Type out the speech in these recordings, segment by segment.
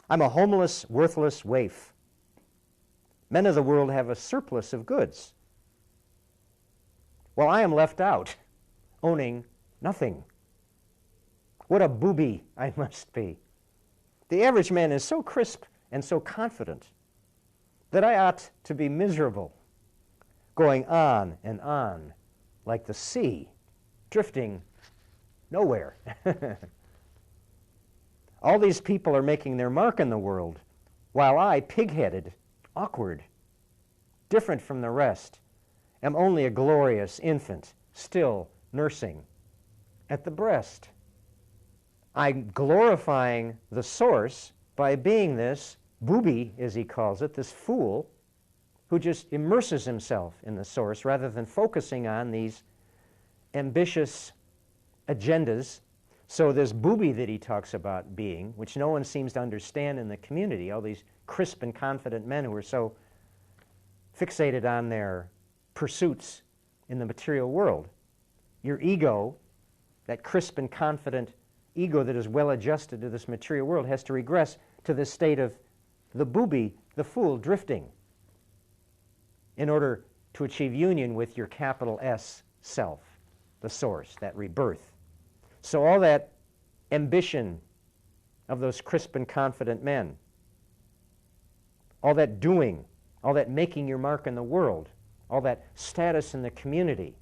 I'm a homeless, worthless waif. Men of the world have a surplus of goods, while I am left out, owning nothing. What a booby I must be. The average man is so crisp and so confident that I ought to be miserable, going on and on like the sea, drifting nowhere. All these people are making their mark in the world, while I, pig-headed, awkward, different from the rest, am only a glorious infant, still nursing at the breast. I'm glorifying the source by being this booby, as he calls it, this fool, who just immerses himself in the source rather than focusing on these ambitious agendas. So this booby that he talks about being, which no one seems to understand in the community, all these crisp and confident men who are so fixated on their pursuits in the material world. Your ego, that crisp and confident ego that is well adjusted to this material world, has to regress to this state of the booby, the fool, drifting in order to achieve union with your capital S self, the source, that rebirth. So all that ambition of those crisp and confident men, all that doing, all that making your mark in the world, all that status in the community,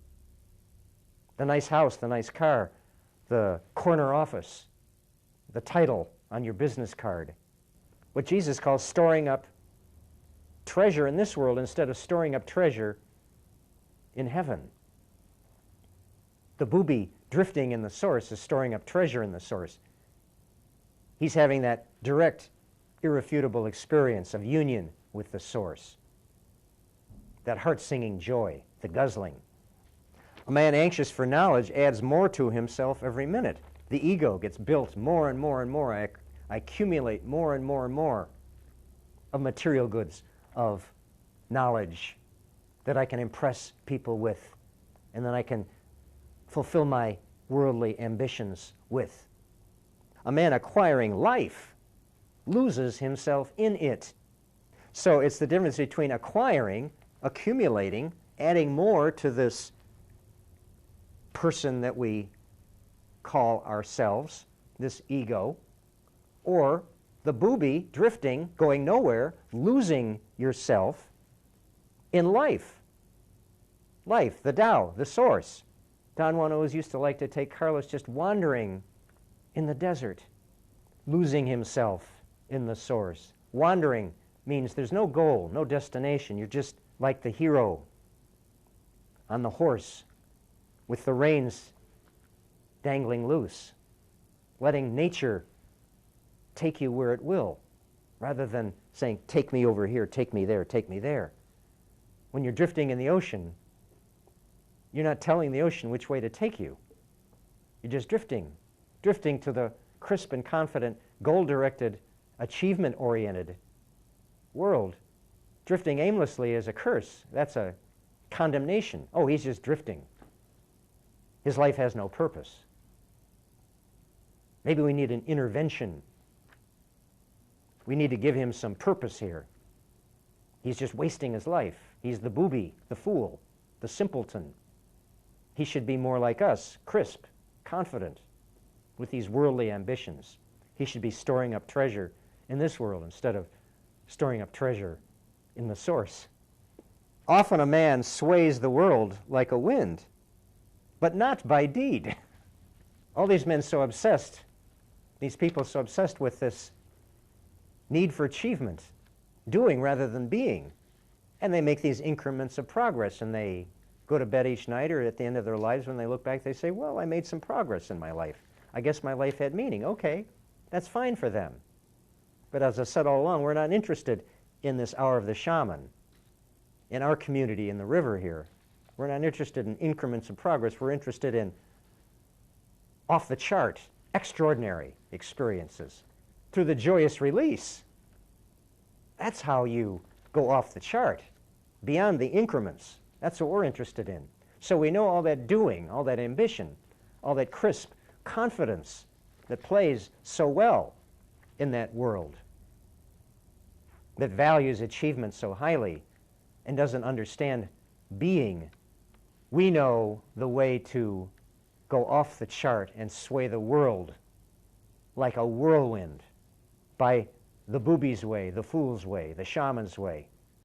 the nice house, the nice car, the corner office, the title on your business card, what Jesus calls storing up treasure in this world instead of storing up treasure in heaven. The booby drifting in the source is storing up treasure in the source. He's having that direct, irrefutable experience of union with the source, that heart-singing joy, the guzzling. A man anxious for knowledge adds more to himself every minute. The ego gets built more and more and more. I accumulate more and more and more of material goods, of knowledge that I can impress people with, and then I can fulfill my worldly ambitions with. A man acquiring life loses himself in it. So it's the difference between acquiring, accumulating, adding more to this person that we call ourselves, this ego, or the booby drifting, going nowhere, losing yourself in life. Life, the Tao, the source. Don Juan always used to like to take Carlos just wandering in the desert, losing himself in the source. Wandering means there's no goal, no destination. You're just like the hero on the horse with the reins dangling loose, letting nature take you where it will, rather than saying, take me over here, take me there, take me there. When you're drifting in the ocean, you're not telling the ocean which way to take you. You're just drifting to the crisp and confident, goal-directed, achievement-oriented world. Drifting aimlessly is a curse. That's a condemnation. Oh, he's just drifting. His life has no purpose. Maybe we need an intervention. We need to give him some purpose here. He's just wasting his life. He's the booby, the fool, the simpleton. He should be more like us, crisp, confident, with these worldly ambitions. He should be storing up treasure in this world instead of storing up treasure in the source. Often a man sways the world like a wind, but not by deed. All these men so obsessed, these people so obsessed with this need for achievement, doing rather than being. And they make these increments of progress, and they go to bed each night, or at the end of their lives when they look back, they say, well, I made some progress in my life. I guess my life had meaning. Okay, that's fine for them. But as I said all along, we're not interested in this hour of the shaman, in our community, in the river here. We're not interested in increments of progress. We're interested in off-the-chart, extraordinary experiences through the joyous release. That's how you go off the chart, beyond the increments. That's what we're interested in. So we know all that doing, all that ambition, all that crisp confidence that plays so well in that world. that values achievement so highly and doesn't understand being, we know the way to go off the chart and sway the world like a whirlwind by the booby's way, the fool's way, the shaman's way.